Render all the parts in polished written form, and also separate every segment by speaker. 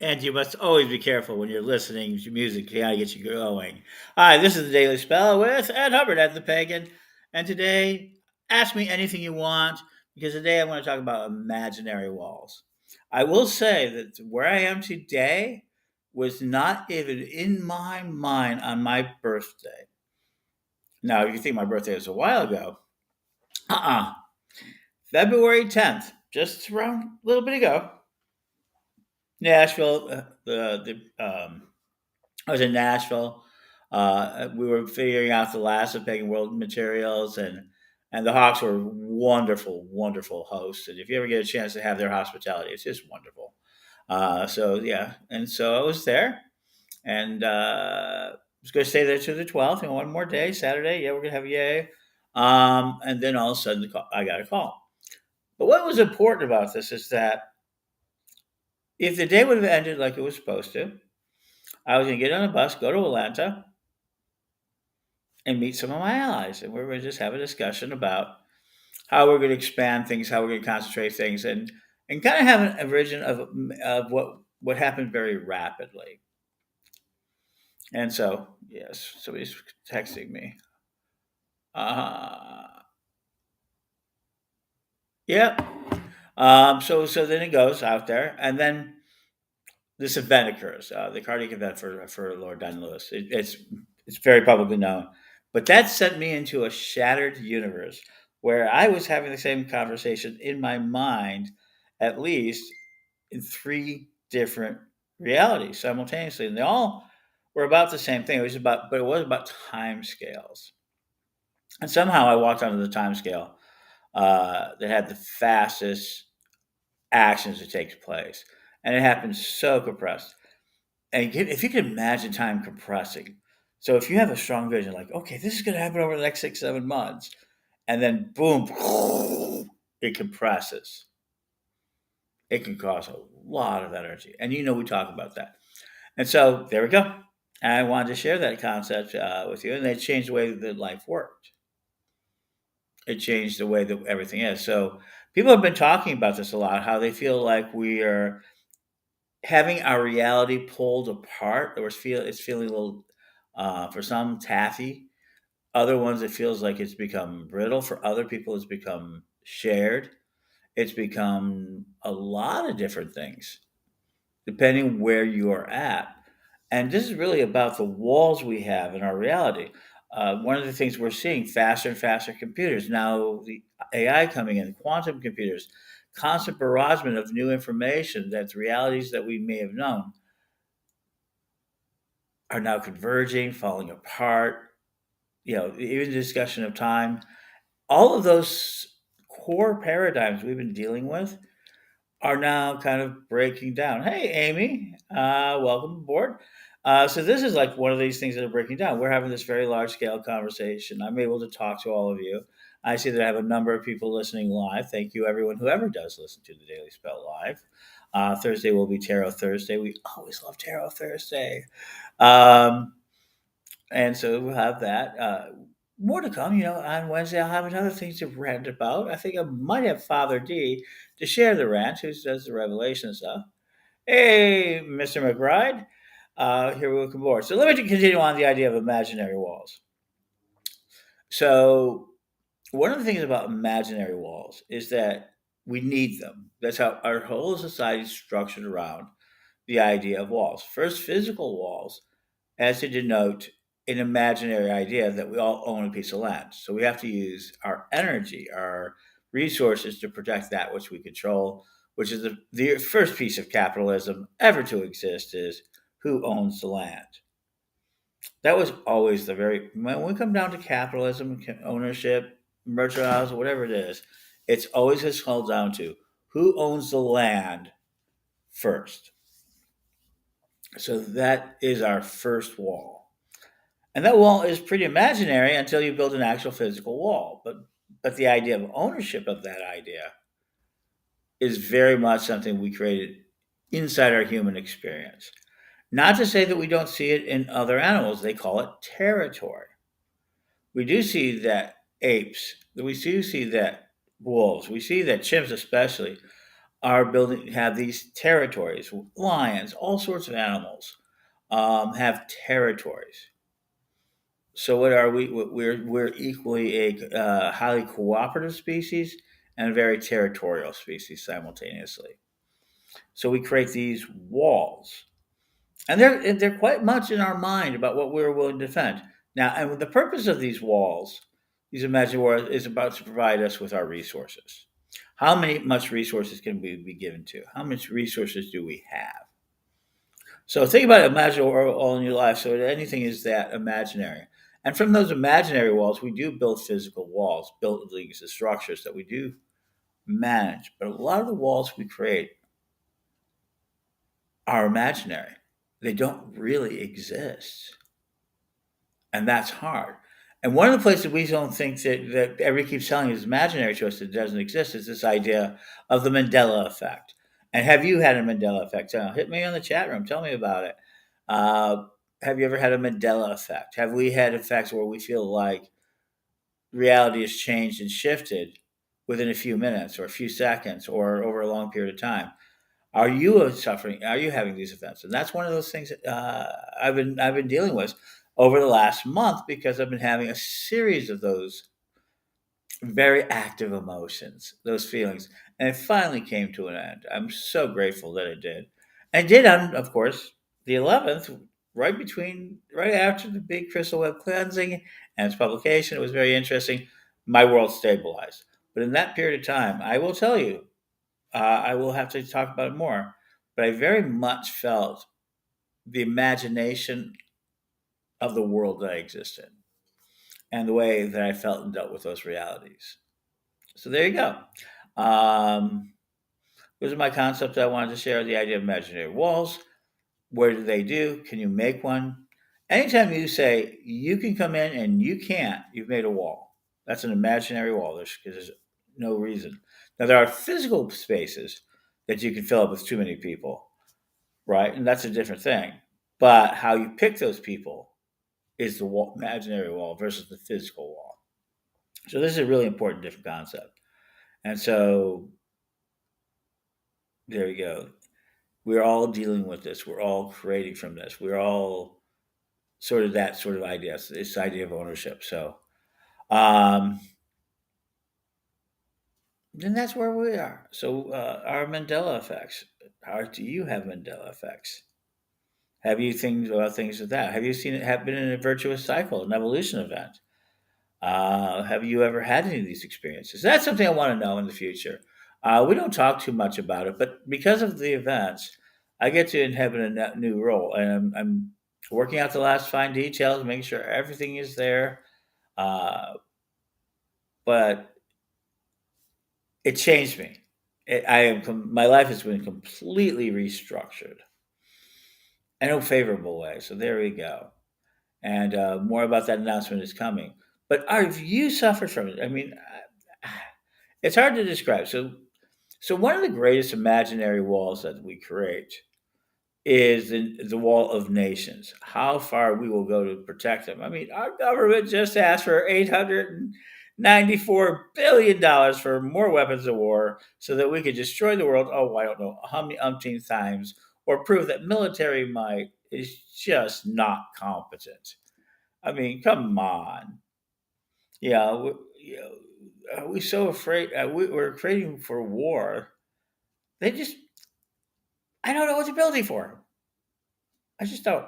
Speaker 1: And you must always be careful when you're listening to music to kind of get you going. Hi, this is the Daily Spell with Ed Hubbard at the Pagan. And today, ask me anything you want because today I want to talk about imaginary walls. I will say that where I am today was not even in my mind on my birthday. Now, if you think my birthday was a while ago, uh-uh. February 10th, just around a little bit ago, Nashville, I was in Nashville. We were figuring out the last of Pagan World materials, and the Hawks were wonderful, wonderful hosts. And if you ever get a chance to have their hospitality, it's just wonderful. So yeah, and so I was there, and was going to stay there to the 12th, and one more day, Saturday. Yeah, we're gonna have yay. And then all of a sudden, I got a call. But what was important about this is that if the day would have ended like it was supposed to, I was going to get on a bus, go to Atlanta, and meet some of my allies. And we're going to just have a discussion about how we're going to expand things, how we're going to concentrate things, and kind of have a vision of what happened very rapidly. And so, yes, somebody's texting me. Uh, yeah. So then it goes out there, and then this event occurs, the cardiac event for Lord Don Lewis. It's very publicly known, but that sent me into a shattered universe where I was having the same conversation in my mind, at least in three different realities simultaneously, and they all were about the same thing. But it was about time scales, and somehow I walked onto the time scale that had the fastest actions that takes place, and it happened so compressed. And if you can imagine time compressing, so if you have a strong vision, like, okay, this is going to happen over the next 6, 7 months, and then boom, it compresses. It can cause a lot of energy, and we talk about that. And so there we go. I wanted to share that concept with you, and it changed the way that life worked. It changed the way that everything is. So people have been talking about this a lot. How they feel like we are having our reality pulled apart, or it's feeling a little, for some, taffy. Other ones, it feels like it's become brittle. For other people, it's become shared. It's become a lot of different things, depending where you are at. And this is really about the walls we have in our reality. One of the things we're seeing, faster and faster computers. Now, the AI coming in, quantum computers, constant barragement of new information that's realities that we may have known are now converging, falling apart. Even the discussion of time, all of those core paradigms we've been dealing with are now kind of breaking down. Hey, Amy, welcome aboard. So this is like one of these things that are breaking down. We're having this very large scale conversation. I'm able to talk to all of you. I see that I have a number of people listening live. Thank you, everyone who ever does listen to the Daily Spell live. Thursday will be Tarot Thursday. We always love Tarot Thursday. Um, and so we'll have that. More to come. On Wednesday, I'll have another thing to rant about. I think I might have Father D to share the rant, who does the revelation stuff. Hey, Mr. McBride. Here, welcome aboard. So let me continue on the idea of imaginary walls. So one of the things about imaginary walls is that we need them. That's how our whole society is structured around the idea of walls. First, physical walls as to denote an imaginary idea that we all own a piece of land. So we have to use our energy, our resources to protect that which we control, which is the first piece of capitalism ever to exist is who owns the land. That was always when we come down to capitalism, ownership, merchandise, whatever it is, it's always has called down to who owns the land first. So that is our first wall. And that wall is pretty imaginary until you build an actual physical wall. But the idea of ownership of that idea is very much something we created inside our human experience. Not to say that we don't see it in other animals. They call it territory. We do see that apes, we do see that wolves, we see that chimps especially are building have these territories. Lions, all sorts of animals, have territories. So what are we? We're equally a highly cooperative species and a very territorial species simultaneously. So we create these walls, and they're quite much in our mind about what we're willing to defend. Now, and the purpose of these walls, these imaginary walls, is about to provide us with our resources. How many much resources can we be given to? How much resources do we have? So think about it, imagine all in your life. So anything is that imaginary. And from those imaginary walls, we do build physical walls, buildings and structures that we do manage. But a lot of the walls we create are imaginary. They don't really exist. And that's hard. And one of the places we don't think that everybody keeps telling us is imaginary to us that doesn't exist is this idea of the Mandela effect. And have you had a Mandela effect? Hit me on the chat room. Tell me about it. Uh, have you ever had a Mandela effect? Have we had effects where we feel like reality has changed and shifted within a few minutes or a few seconds or over a long period of time? Are you suffering? Are you having these events? And that's one of those things that, I've been dealing with over the last month because I've been having a series of those very active emotions, those feelings, and it finally came to an end. I'm so grateful that it did. And it did on, of course, the 11th, right after the big crystal web cleansing and its publication. It was very interesting. My world stabilized. But in that period of time, I will tell you, I will have to talk about it more. But I very much felt the imagination of the world that I exist in and the way that I felt and dealt with those realities. So there you go. Um, those are my concepts I wanted to share. The idea of imaginary walls. What do they do? Can you make one? Anytime you say you can come in and you can't, you've made a wall. That's an imaginary wall. There's no reason. Now, there are physical spaces that you can fill up with too many people, right? And that's a different thing. But how you pick those people is the wall, imaginary wall versus the physical wall. So this is a really important, different concept. And so there you go. We're all dealing with this. We're all creating from this. We're all sort of that sort of idea. This idea of ownership. So um, then that's where we are. So our Mandela effects. How do you have Mandela effects? Have you things about things with that? Have you seen it have been in a virtuous cycle, an evolution event? Have you ever had any of these experiences? That's something I want to know in the future. We don't talk too much about it, but because of the events, I get to inhabit a new role, and I'm working out the last fine details, making sure everything is there. Uh, but it changed me. My life has been completely restructured in a favorable way. So there we go. And more about that announcement is coming. But have you suffered from it? I mean, it's hard to describe. So one of the greatest imaginary walls that we create is the wall of nations. How far we will go to protect them. I mean, our government just asked for $894 billion for more weapons of war so that we could destroy the world. Oh, I don't know how many umpteen times, or prove that military might is just not competent. I mean, come on. Yeah, are we so afraid? We're creating for war. They just, I don't know what they're building for. I just don't.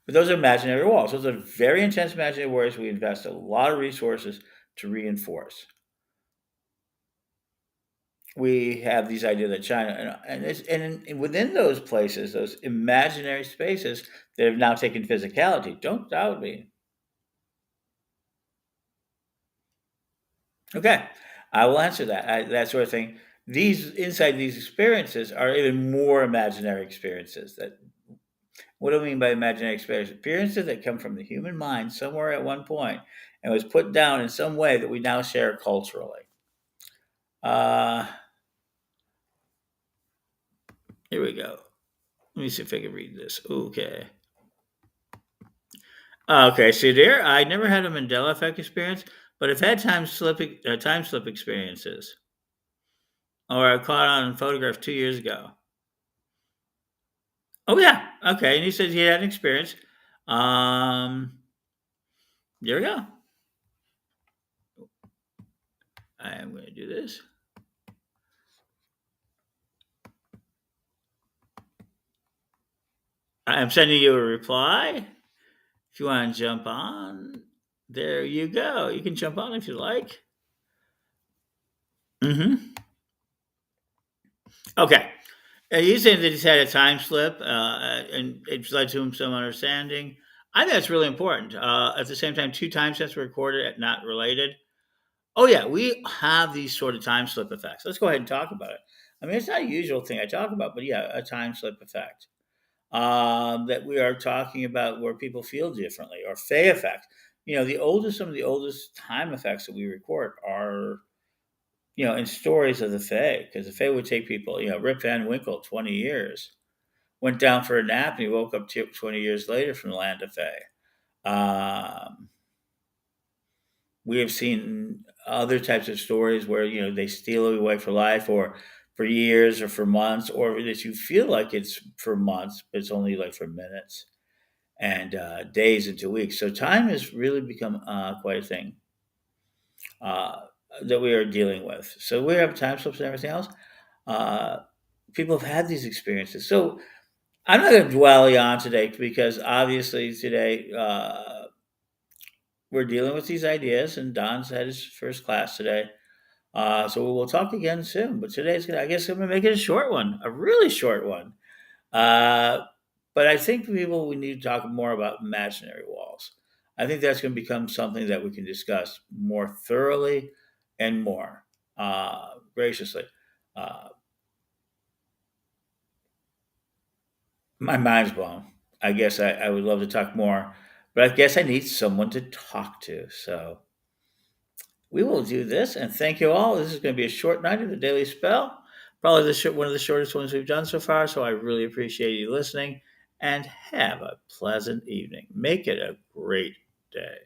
Speaker 1: But those are imaginary walls. Those are very intense imaginary wars we invest a lot of resources to reinforce. We have these idea that China and within those places, those imaginary spaces that have now taken physicality. Don't doubt me. Okay, I will answer that. That sort of thing. These inside these experiences are even more imaginary experiences. That what do I mean by imaginary experiences? Experiences that come from the human mind somewhere at one point and was put down in some way that we now share culturally. Uh, here we go. Let me see if I can read this. Okay. Okay, so there, I never had a Mandela effect experience, but I've had time slip experiences. or I caught on photograph 2 years ago. Oh yeah, okay. And he said he had an experience. Um, there we go. I am going to do this. I'm sending you a reply. If you want to jump on, there you go. You can jump on if you like. Hmm. Okay. He's saying that he's had a time slip, and it's led to him some understanding. I think that's really important. At the same time, two time slips were recorded at not related. Oh yeah, we have these sort of time slip effects. Let's go ahead and talk about it. I mean, it's not a usual thing I talk about, but yeah, a time slip effect that we are talking about where people feel differently, or Fey effect. Some of the oldest time effects that we record are, in stories of the Fae, because the Fae would take people. Rip Van Winkle, 20 years, went down for a nap, and he woke up 20 years later from the land of Fae. Um, we have seen other types of stories where they steal away for life, or for years, or for months, or that you feel like it's for months, but it's only like for minutes and days into weeks. So time has really become quite a thing uh, that we are dealing with. So we have time slips and everything else. Uh, People have had these experiences. So I'm not going to dwell on today, because obviously today we're dealing with these ideas, and Don's had his first class today. So we will talk again soon. But today's gonna, I guess, I'm gonna make it a short one, a really short one. Uh, but I think we need to talk more about imaginary walls. I think that's going to become something that we can discuss more thoroughly and more graciously. Uh, my mind's blown. I guess I would love to talk more, but I guess I need someone to talk to. So we will do this, and thank you all. This is going to be a short night of the Daily Spell, probably one of the shortest ones we've done so far. So I really appreciate you listening, and have a pleasant evening. Make it a great day.